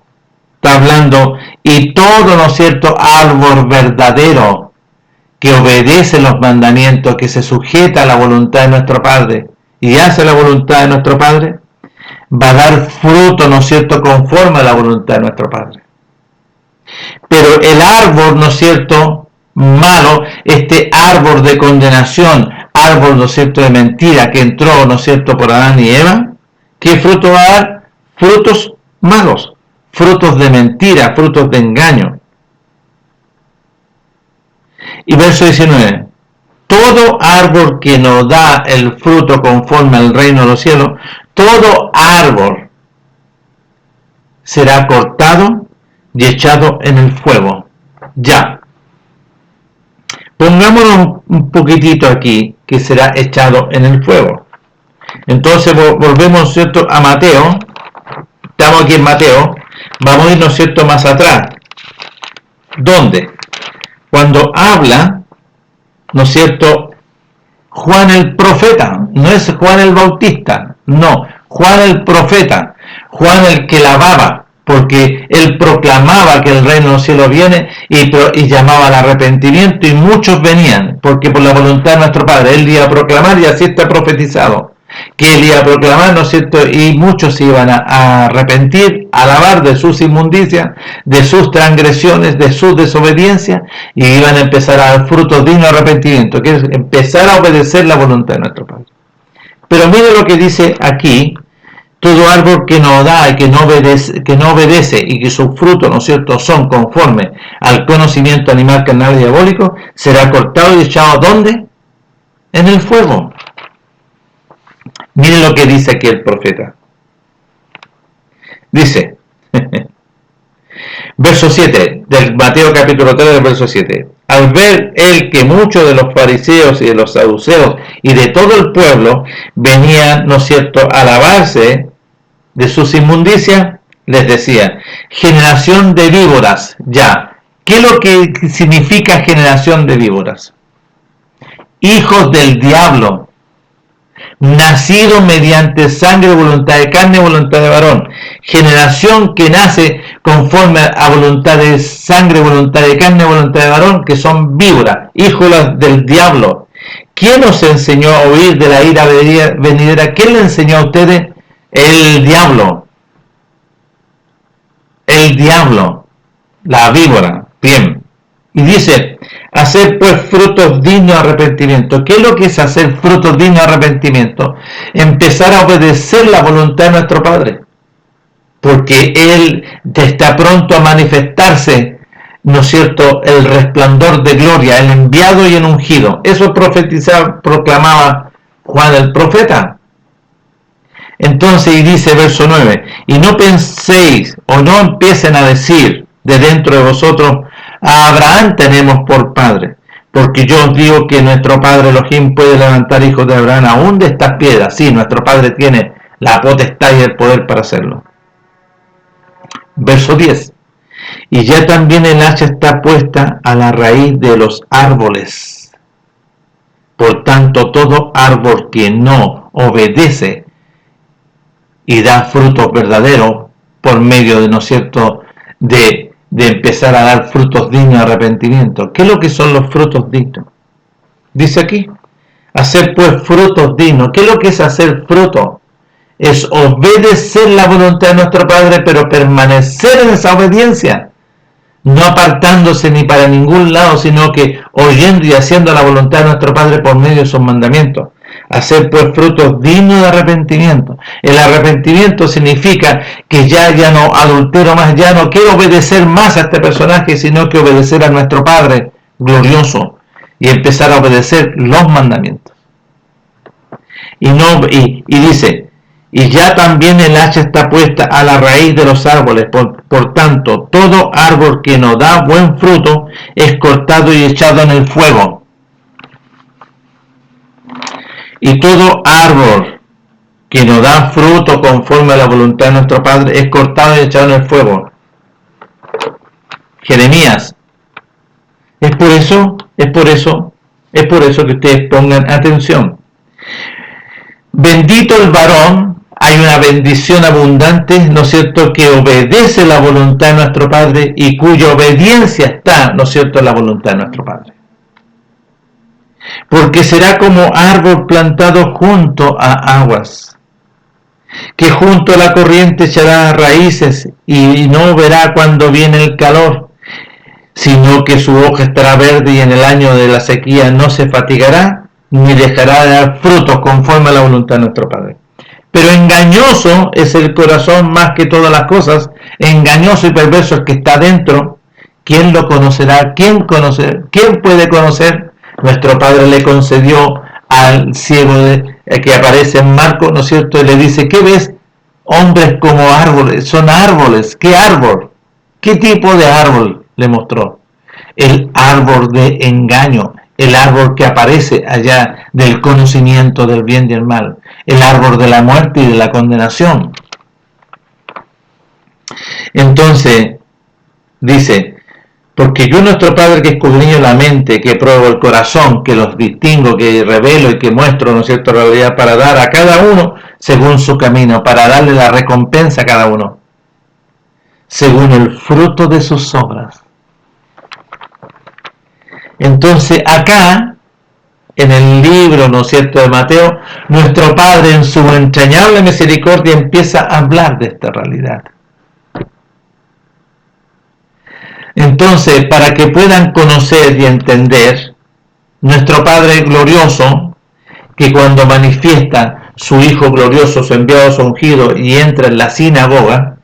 está hablando, y todo, ¿no es cierto?, árbol verdadero que obedece los mandamientos, que se sujeta a la voluntad de nuestro Padre y hace la voluntad de nuestro Padre, va a dar fruto, ¿no es cierto?, conforme a la voluntad de nuestro Padre. Pero el árbol, ¿no es cierto?, malo, este árbol de condenación, árbol, ¿no es cierto?, de mentira que entró, ¿no es cierto?, por Adán y Eva, ¿qué fruto va a dar? Frutos malos, frutos de mentira, frutos de engaño. Y verso 19. Todo árbol que no da el fruto conforme al reino de los cielos, todo árbol será cortado y echado en el fuego. Ya. Pongámonos un poquitito aquí, que será echado en el fuego. Entonces volvemos, ¿cierto?, a Mateo. Estamos aquí en Mateo. Vamos a ir, ¿no es cierto?, más atrás. ¿Dónde? Cuando habla, ¿no es cierto?, Juan el profeta, no es Juan el Bautista, no, Juan el profeta, Juan el que lavaba, porque él proclamaba que el reino de los cielos viene y llamaba al arrepentimiento, y muchos venían, porque por la voluntad de nuestro Padre, él iba a proclamar, y así está profetizado, que él iba a proclamar, ¿no es cierto?, y muchos se iban a arrepentir, a lavar de sus inmundicias, de sus transgresiones, de sus desobediencias, y iban a empezar a dar frutos dignos de arrepentimiento, que es empezar a obedecer la voluntad de nuestro Padre. Pero mire lo que dice aquí: todo árbol que no da y que no obedece y que sus frutos, ¿no es cierto?, son conforme al conocimiento animal, carnal y diabólico, será cortado y echado ¿dónde? En el fuego. Miren lo que dice aquí el profeta. Dice, verso 7, del Mateo capítulo 3, del verso 7. Al ver él que muchos de los fariseos y de los saduceos y de todo el pueblo venían, ¿no es cierto?, a lavarse de sus inmundicias, les decía: generación de víboras. Ya, ¿qué es lo que significa generación de víboras? Hijos del diablo, nacido mediante sangre, voluntad de carne, voluntad de varón. Generación que nace conforme a voluntad de sangre, voluntad de carne, voluntad de varón, que son víboras, hijos del diablo. ¿Quién os enseñó a huir de la ira venidera? ¿Quién le enseñó a ustedes? El diablo. El diablo. La víbora. Bien. Y dice: hacer pues frutos dignos de arrepentimiento. ¿Qué es lo que es hacer frutos dignos de arrepentimiento? Empezar a obedecer la voluntad de nuestro Padre, porque Él está pronto a manifestarse, ¿no es cierto?, el resplandor de gloria, el enviado y el ungido. Eso profetizaba, proclamaba Juan el profeta. Entonces, y dice verso 9: y no penséis o no empiecen a decir de dentro de vosotros: a Abraham tenemos por padre, porque yo os digo que nuestro Padre Elohim puede levantar hijos de Abraham aún de estas piedras. Sí, nuestro Padre tiene la potestad y el poder para hacerlo. Verso 10: y ya también el hacha está puesta a la raíz de los árboles. Por tanto, todo árbol que no obedece y da frutos verdaderos por medio de, ¿no es cierto?, de empezar a dar frutos dignos de arrepentimiento. ¿Qué es lo que son los frutos dignos? Dice aquí: hacer pues frutos dignos. ¿Qué es lo que es hacer fruto? Es obedecer la voluntad de nuestro Padre, pero permanecer en esa obediencia, no apartándose ni para ningún lado, sino que oyendo y haciendo la voluntad de nuestro Padre por medio de sus mandamientos. Hacer pues frutos dignos de arrepentimiento. El arrepentimiento significa que ya no adultero más, ya no quiero obedecer más a este personaje, sino que obedecer a nuestro Padre glorioso y empezar a obedecer los mandamientos. Y dice, y ya también el hacha está puesta a la raíz de los árboles, por tanto, todo árbol que no da buen fruto es cortado y echado en el fuego. Y todo árbol que no da fruto conforme a la voluntad de nuestro Padre es cortado y echado en el fuego. Jeremías. Es por eso que ustedes pongan atención. Bendito el varón, hay una bendición abundante, ¿no es cierto?, que obedece la voluntad de nuestro Padre y cuya obediencia está, ¿no es cierto?, en la voluntad de nuestro Padre. Porque será como árbol plantado junto a aguas, que junto a la corriente echará raíces y no verá cuando viene el calor, sino que su hoja estará verde y en el año de la sequía no se fatigará, ni dejará de dar frutos conforme a la voluntad de nuestro Padre. Pero engañoso es el corazón más que todas las cosas, engañoso y perverso el que está dentro. ¿Quién lo conocerá? ¿Quién puede conocer? Nuestro Padre le concedió al ciego que aparece en Marcos, ¿no es cierto? Y le dice, ¿qué ves? Hombres como árboles, son árboles. ¿Qué árbol? ¿Qué tipo de árbol? Le mostró. El árbol de engaño, el árbol que aparece allá del conocimiento del bien y el mal, el árbol de la muerte y de la condenación. Entonces, dice, porque yo, nuestro Padre, que escudriño la mente, que pruebo el corazón, que los distingo, que revelo y que muestro, ¿no es cierto?, realidad, para dar a cada uno según su camino, para darle la recompensa a cada uno, según el fruto de sus obras. Entonces, acá, en el libro, ¿no es cierto?, de Mateo, nuestro Padre, en su entrañable misericordia, empieza a hablar de esta realidad. Entonces, para que puedan conocer y entender, nuestro Padre glorioso, que cuando manifiesta su Hijo glorioso, su enviado, su ungido, y entra en la sinagoga,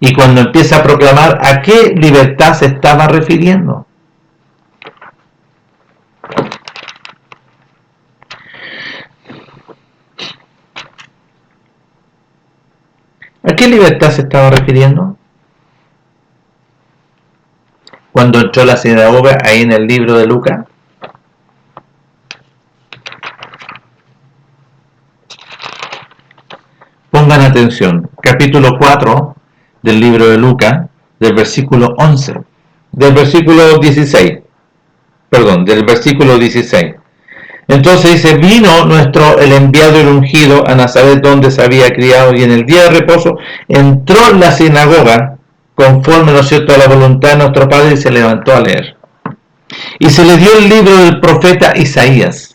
y cuando empieza a proclamar, ¿a qué libertad se estaba refiriendo? ¿A qué libertad se estaba refiriendo? Cuando entró a la sinagoga, ahí en el libro de Lucas. Pongan atención, capítulo 4 del libro de Lucas, del versículo 11, del versículo 16, del versículo 16. Entonces dice, vino el enviado y el ungido a Nazaret, donde se había criado, y en el día de reposo entró en la sinagoga, conforme, ¿no es cierto?, a la voluntad de nuestro Padre, y se levantó a leer. Y se le dio el libro del profeta Isaías.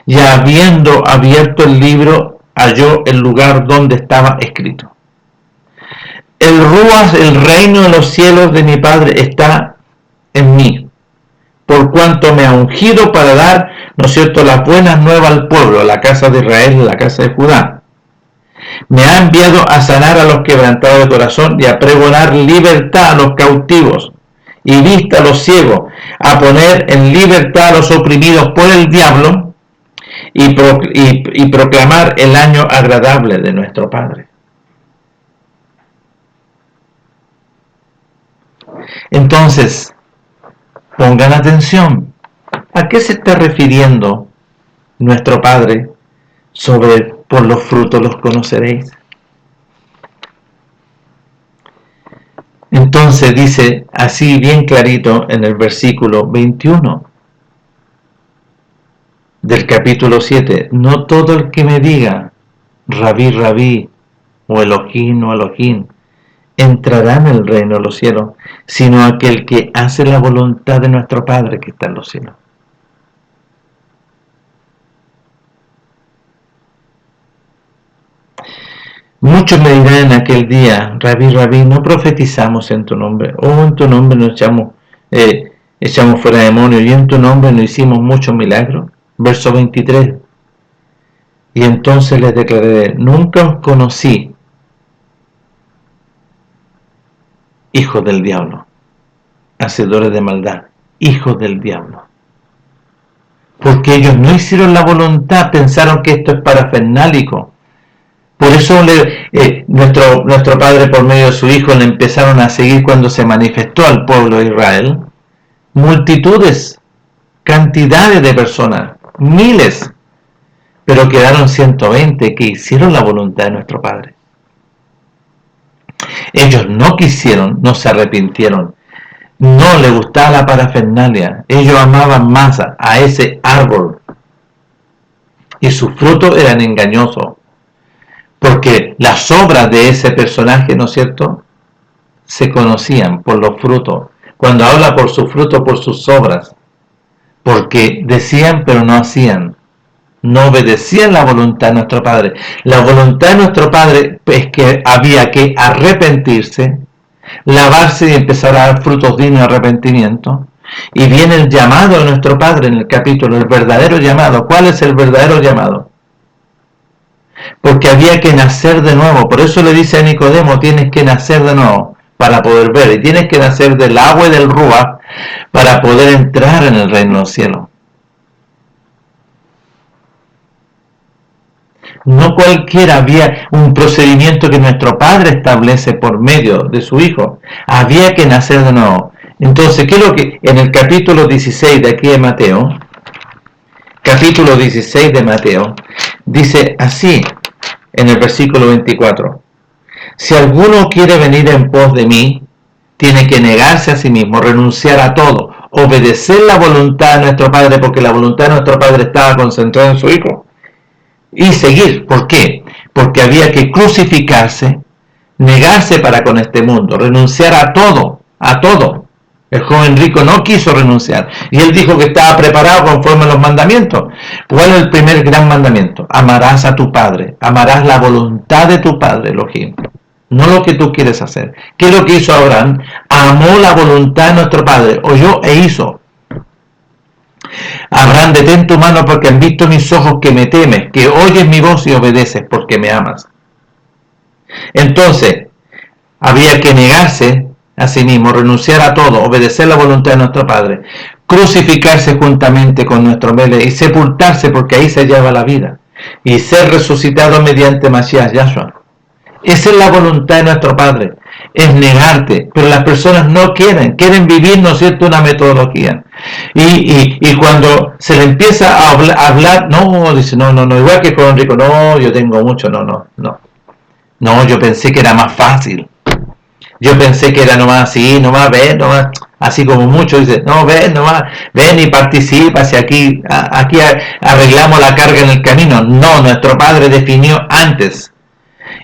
Y habiendo abierto el libro, halló el lugar donde estaba escrito: el Ruach, el reino de los cielos de mi Padre está en mí, por cuanto me ha ungido para dar, ¿no es cierto?, las buenas nuevas al pueblo, a la casa de Israel, a la casa de Judá. Me ha enviado a sanar a los quebrantados de corazón y a pregonar libertad a los cautivos y vista a los ciegos, a poner en libertad a los oprimidos por el diablo y proclamar el año agradable de nuestro Padre. Entonces, pongan atención, ¿a qué se está refiriendo nuestro Padre sobre por los frutos los conoceréis? Entonces dice así bien clarito en el versículo 21 del capítulo 7, no todo el que me diga Rabí, Rabí, o Elohim, entrará en el reino de los cielos, sino aquel que hace la voluntad de nuestro Padre que está en los cielos. Muchos me dirán en aquel día, Rabí, Rabí, no profetizamos en tu nombre, o en tu nombre nos echamos fuera demonios, y en tu nombre no hicimos muchos milagros. Verso 23. Y entonces les declaré, nunca os conocí, hijos del diablo, hacedores de maldad, hijos del diablo. porque ellos no hicieron la voluntad, pensaron que esto es parafernálico. Por eso nuestro Padre, por medio de su Hijo, le empezaron a seguir cuando se manifestó al pueblo de Israel. Multitudes, cantidades de personas, miles, pero quedaron 120 que hicieron la voluntad de nuestro Padre. Ellos no quisieron, no se arrepintieron, no les gustaba la parafernalia, ellos amaban más a ese árbol y sus frutos eran engañosos, porque las obras de ese personaje, ¿no es cierto?, se conocían por los frutos. Cuando habla por sus frutos, por sus obras, porque decían pero no hacían, no obedecían la voluntad de nuestro Padre. La voluntad de nuestro Padre es que había que arrepentirse, lavarse y empezar a dar frutos dignos de arrepentimiento. Y viene el llamado de nuestro Padre en el capítulo, el verdadero llamado. ¿Cuál es el verdadero llamado? Porque había que nacer de nuevo. Por eso le dice a Nicodemo, tienes que nacer de nuevo para poder ver. Y tienes que nacer del agua y del Ruach para poder entrar en el reino del cielo. No cualquiera, había un procedimiento que nuestro Padre establece por medio de su Hijo. Había que nacer de nuevo. Entonces, ¿qué es lo que en el capítulo 16 de aquí de Mateo, capítulo 16 de Mateo, dice así, en el versículo 24, si alguno quiere venir en pos de mí, tiene que negarse a sí mismo, renunciar a todo, obedecer la voluntad de nuestro Padre, porque la voluntad de nuestro Padre estaba concentrada en su Hijo, y seguir. ¿Por qué? Porque había que crucificarse, negarse para con este mundo, renunciar a todo, a todo. El joven rico no quiso renunciar, y él dijo que estaba preparado conforme a los mandamientos. ¿Cuál es el primer gran mandamiento? Amarás a tu Padre, amarás la voluntad de tu Padre, Elohim, no lo que tú quieres hacer. ¿Qué es lo que hizo Abraham? Amó la voluntad de nuestro Padre, oyó e hizo. Abraham, detén tu mano porque han visto mis ojos que me temes, que oyes mi voz y obedeces porque me amas. Entonces, había que negarse a sí mismo, renunciar a todo, obedecer la voluntad de nuestro Padre, crucificarse juntamente con nuestro Mele y sepultarse, porque ahí se lleva la vida, y ser resucitado mediante Mashiach Yahshua. Esa es la voluntad de nuestro Padre, es negarte, pero las personas no quieren vivir, ¿no es cierto?, una metodología. Y cuando se le empieza a hablar, no, dice, no, igual que con Enrico, no, yo tengo mucho, no, yo pensé que era más fácil, yo pensé que era nomás así, nomás ven, nomás, así como muchos dicen, no, ven nomás, ven y participa, si aquí arreglamos la carga en el camino. No, nuestro Padre definió antes.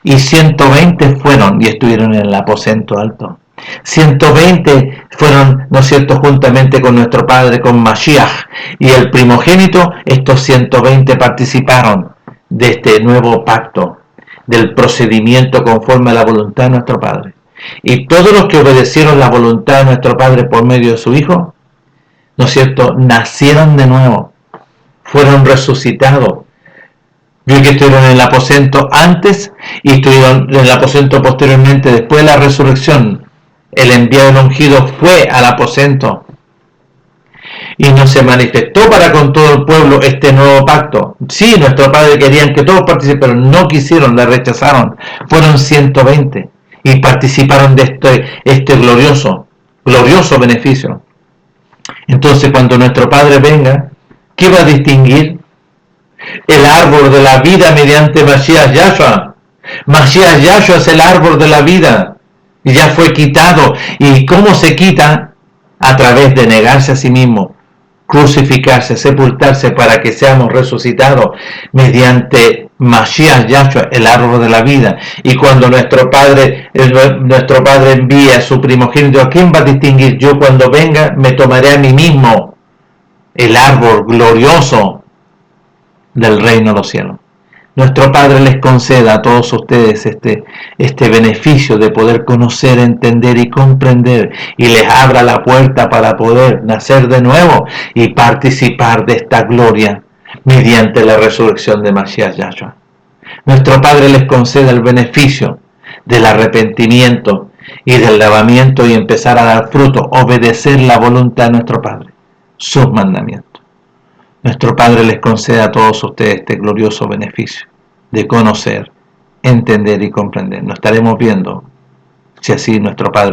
Y 120 fueron y estuvieron en el aposento alto. 120 fueron, ¿no es cierto?, juntamente con nuestro Padre, con Mashiach y el primogénito. Estos 120 participaron de este nuevo pacto, del procedimiento conforme a la voluntad de nuestro Padre. Y todos los que obedecieron la voluntad de nuestro Padre por medio de su Hijo, ¿no es cierto?, nacieron de nuevo, fueron resucitados. Vio que estuvieron en el aposento antes y estuvieron en el aposento posteriormente, después de la resurrección. El enviado, el ungido, fue al aposento y no se manifestó para con todo el pueblo este nuevo pacto. Sí, nuestro Padre querían que todos participaran, pero no quisieron, le rechazaron. Fueron 120 y participaron de este glorioso beneficio. Entonces, cuando nuestro Padre venga, ¿qué va a distinguir? El árbol de la vida mediante Mashiach Yahshua. Mashiach Yahshua es el árbol de la vida y ya fue quitado. ¿Y cómo se quita? A través de negarse a sí mismo, crucificarse, sepultarse para que seamos resucitados mediante Mashiach Yahshua, el árbol de la vida. Y cuando nuestro Padre envía a su primogénito, ¿a quién va a distinguir? Yo cuando venga me tomaré a mí mismo el árbol glorioso del reino de los cielos. Nuestro Padre les conceda a todos ustedes este beneficio de poder conocer, entender y comprender, y les abra la puerta para poder nacer de nuevo y participar de esta gloria mediante la resurrección de Mashiach Yahshua. Nuestro Padre les conceda el beneficio del arrepentimiento y del lavamiento y empezar a dar fruto, obedecer la voluntad de nuestro Padre, sus mandamientos. nuestro Padre les conceda a todos ustedes este glorioso beneficio de conocer, entender y comprender. Nos estaremos viendo, si así nuestro Padre